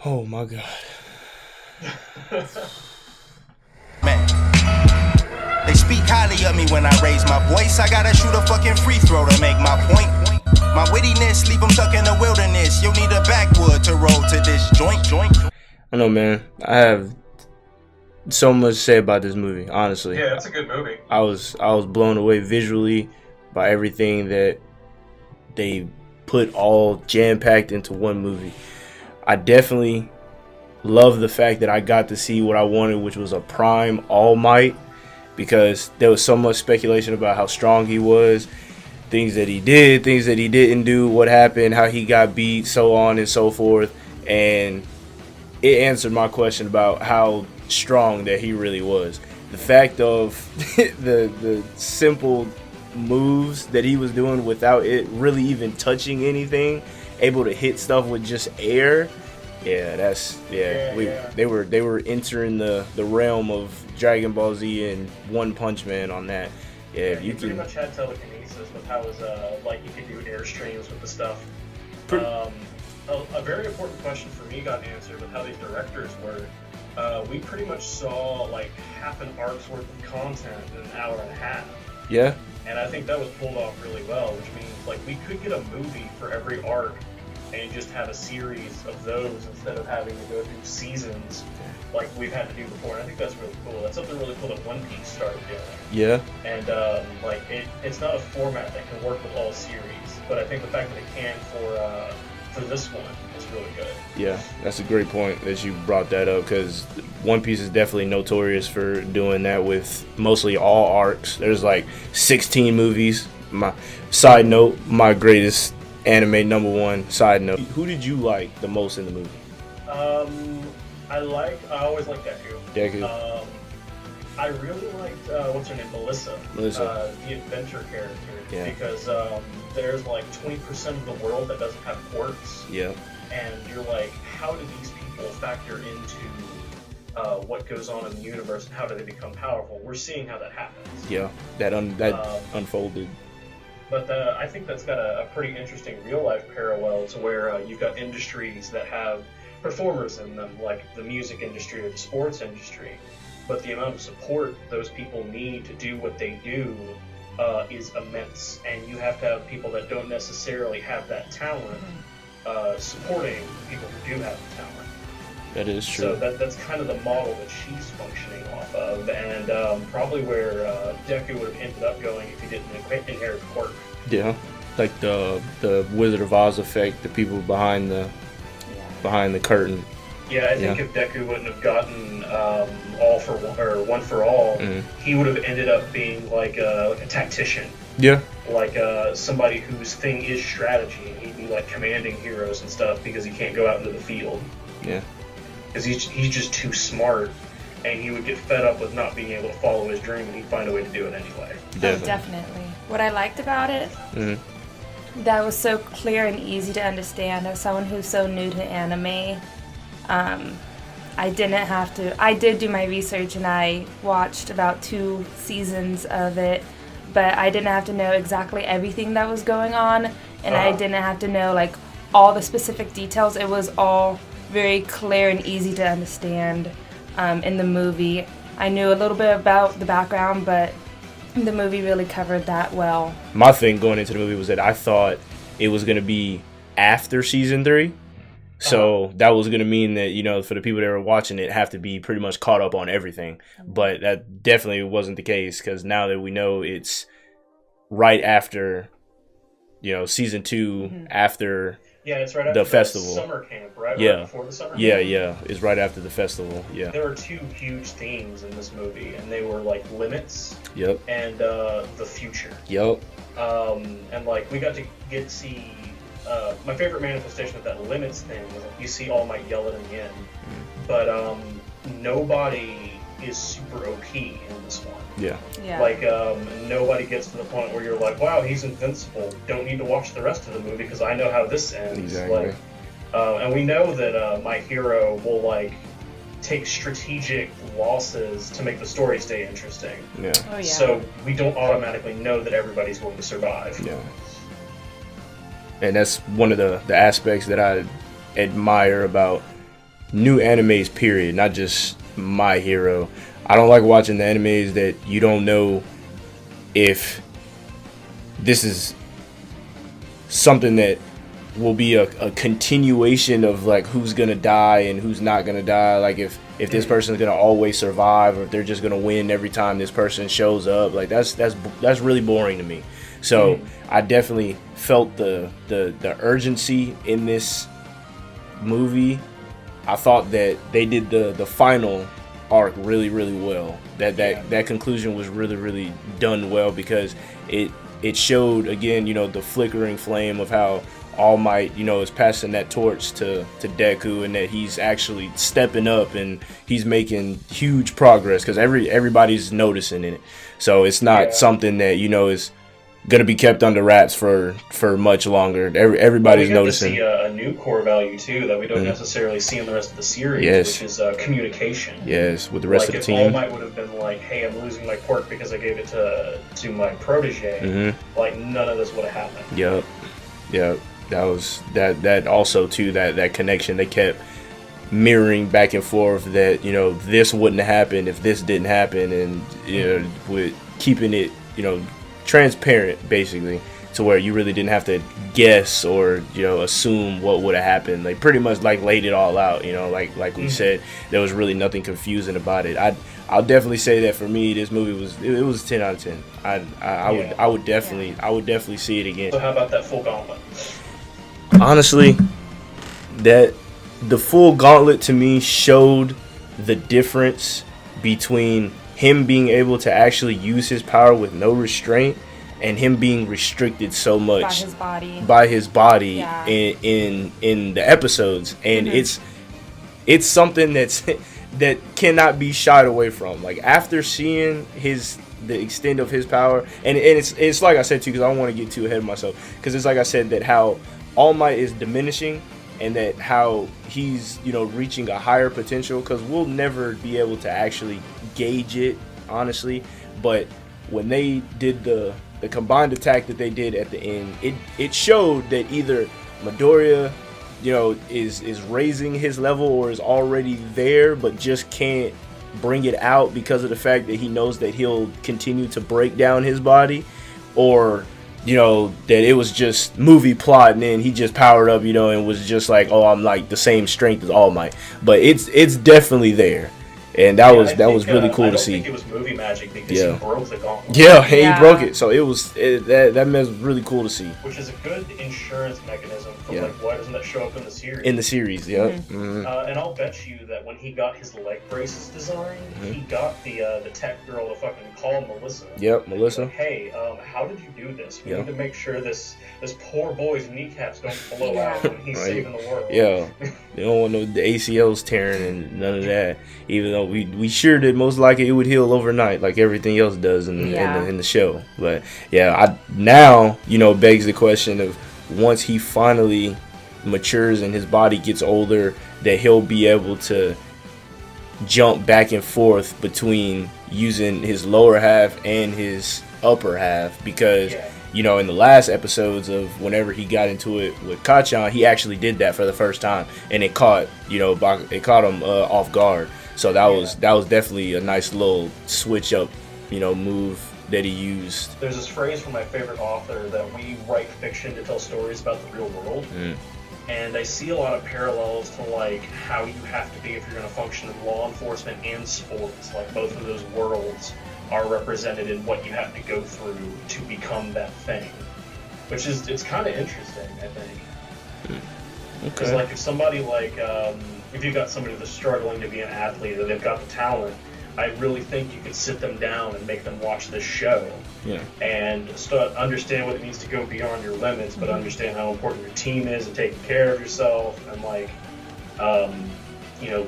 Oh my god. Man, they speak highly of me when I raise my voice. I gotta shoot a fucking free throw to make my point. My wittiness leave them stuck in the wilderness. You'll need a backwood to roll to this joint. I know, man. I have so much to say about this movie, honestly. Yeah, it's a good movie. I was blown away visually by everything that they put all jam-packed into one movie. I definitely love the fact that I got to see what I wanted, which was a prime All Might, because there was so much speculation about how strong he was, things that he did, things that he didn't do, what happened, how he got beat, so on and so forth, and it answered my question about how strong that he really was. The fact of the simple moves that he was doing without it really even touching anything, able to hit stuff with just air. Yeah, they were entering the realm of Dragon Ball Z and One Punch Man on that. Yeah, if you pretty much had telekinesis with how his like you could do airstreams with the stuff. A very important question for me got answered with how these directors were. We pretty much saw like half an arc's worth of content in an hour and a half. Yeah. And I think that was pulled off really well, which means like we could get a movie for every arc and just have a series of those instead of having to go through seasons like we've had to do before. And I think that's really cool. That's something really cool that One Piece started doing. Yeah. And like it's not a format that can work with all series, but I think the fact that it can for this one is really good. Yeah, that's a great point that you brought that up, because One Piece is definitely notorious for doing that with mostly all arcs. There's like 16 movies. My side note, my greatest anime number one side note. Who did you like the most in the movie? I always liked Deku. Deku. I really liked what's her name, Melissa. The adventure character. Yeah. Because there's like 20% of the world that doesn't have quirks. Yeah. And you're like, how do these people factor into what goes on in the universe and how do they become powerful? We're seeing how that happens. Yeah, that unfolded. But I think that's got a pretty interesting real-life parallel to where you've got industries that have performers in them, like the music industry or the sports industry. But the amount of support those people need to do what they do is immense. And you have to have people that don't necessarily have that talent supporting people who do have the talent. That is true. So that's kind of the model that she's functioning off of, and probably where Deku would have ended up going if he didn't inherit the quirk. Yeah, like the Wizard of Oz effect, the people behind the curtain. Yeah, I think if Deku wouldn't have gotten all for one or one for all, he would have ended up being like a tactician. Yeah. Like somebody whose thing is strategy, and he'd be like commanding heroes and stuff because he can't go out into the field. Yeah. Because he's just too smart, and he would get fed up with not being able to follow his dream, and he'd find a way to do it anyway. Oh, definitely. What I liked about it, that was so clear and easy to understand. As someone who's so new to anime, I did do my research, and I watched about 2 seasons of it, but I didn't have to know exactly everything that was going on, and I didn't have to know like all the specific details. It was all very clear and easy to understand in the movie. I knew a little bit about the background, but the movie really covered that well. My thing going into the movie was that I thought it was going to be after season 3. So that was going to mean that, you know, for the people that were watching it, have to be pretty much caught up on everything. But that definitely wasn't the case, because now that we know it's right after, you know, season 2, after... Yeah, it's right after the festival. Summer camp, right? Yeah. Right before the summer camp? Yeah, it's right after the festival, yeah. There are 2 huge themes in this movie, and they were, like, limits and the future. Yep. And, like, we got to see... my favorite manifestation of that limits thing was like, you see All Might yell it in the end, but nobody is super OP in this one. Yeah. Like, nobody gets to the point where you're like, wow, he's invincible. Don't need to watch the rest of the movie because I know how this ends. Exactly. Like, and we know that my hero will, like, take strategic losses to make the story stay interesting. Yeah. Oh, yeah. So we don't automatically know that everybody's going to survive. Yeah. And that's one of the aspects that I admire about new animes, period, not just My Hero. I don't like watching the animes that you don't know if this is something that will be a continuation of like who's gonna die and who's not gonna die. Like if this person's gonna always survive, or if they're just gonna win every time this person shows up. Like that's really boring to me. So I definitely felt the urgency in this movie. I thought that they did the final arc really well. That conclusion was really done well, because it showed again, the flickering flame of how All Might, is passing that torch to Deku, and that he's actually stepping up and he's making huge progress, because everybody's noticing it. So it's not something that is gonna be kept under wraps for much longer. Everybody's noticing. We get to see a new core value too that we don't necessarily see in the rest of the series, which is communication. Yes, with the rest of the team. Like if All Might would have been like, "Hey, I'm losing my quirk because I gave it to my protege," like none of this would have happened. Yep. That also too, that connection they kept mirroring back and forth, that this wouldn't have happened if this didn't happen, and with keeping it transparent, basically, to where you really didn't have to guess or assume what would have happened. Like pretty much like laid it all out. Like we said, there was really nothing confusing about it. I'll definitely say that for me, this movie was 10 out of 10. I would definitely see it again. So how about that full gauntlet? Honestly, that the full gauntlet to me showed the difference between him being able to actually use his power with no restraint, and him being restricted so much by his body in the episodes. And it's something that cannot be shied away from. Like after seeing the extent of his power, and it's like I said too, because I don't want to get too ahead of myself, because it's like I said, that how All Might is diminishing, and that how he's reaching a higher potential, because we'll never be able to actually gauge it, honestly. But when they did the combined attack that they did at the end, it showed that either Midoriya is raising his level, or is already there but just can't bring it out because of the fact that he knows that he'll continue to break down his body, or that it was just movie plot, and then he just powered up, and was just like, oh, I'm like the same strength as All Might. But it's definitely there, and that was really cool to see. I don't think it was movie magic, because he broke the gauntlet. He broke it, so that was really cool to see. Which is a good insurance mechanism for like, why doesn't that show up in the series? In the series, and I'll bet you that when he got his leg braces designed, he got the tech girl to fucking call Melissa. Melissa. Like, hey, how did you do this? We need to make sure this poor boy's kneecaps don't blow out when he's saving the world. They don't want the ACLs tearing and none of that. Even though we sure that most likely it would heal overnight, like everything else does in the show. But now begs the question of, once he finally matures and his body gets older, that he'll be able to jump back and forth between using his lower half and his upper half, because in the last episodes of whenever he got into it with Kachan, he actually did that for the first time, and it caught him off guard. So that was definitely a nice little switch up move that he used. There's this phrase from my favorite author, that we write fiction to tell stories about the real world. And I see a lot of parallels to like how you have to be if you're going to function in law enforcement and sports. Like both of those worlds are represented in what you have to go through to become that thing, which is, it's kind of interesting, I think. Because like if somebody if you've got somebody that's struggling to be an athlete, or they've got the talent, I really think you could sit them down and make them watch this show, and start understand what it means to go beyond your limits, but understand how important your team is, and taking care of yourself, and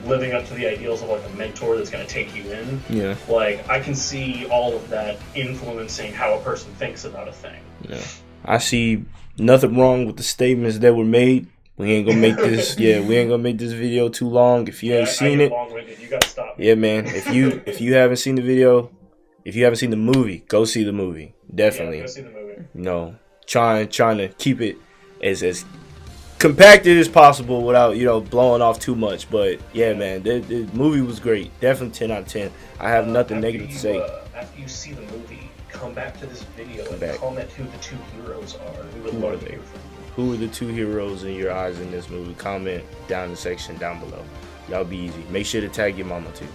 living up to the ideals of like a mentor that's going to take you in. Like I can see all of that influencing how a person thinks about a thing. I see nothing wrong with the statements that were made. We ain't gonna make this. We ain't gonna make this video too long. If you ain't seen it, you gotta stop. Yeah, man. If you haven't seen the video, if you haven't seen the movie, go see the movie. Definitely. Go see the movie. Trying to keep it as compacted as possible without blowing off too much. But yeah, man, the movie was great. Definitely 10 out of 10. I have nothing negative to say. After you see the movie, come back to this video and comment who the two heroes are. Who are they? Who are the two heroes in your eyes in this movie? Comment down in the section down below. Y'all be easy. Make sure to tag your mama too.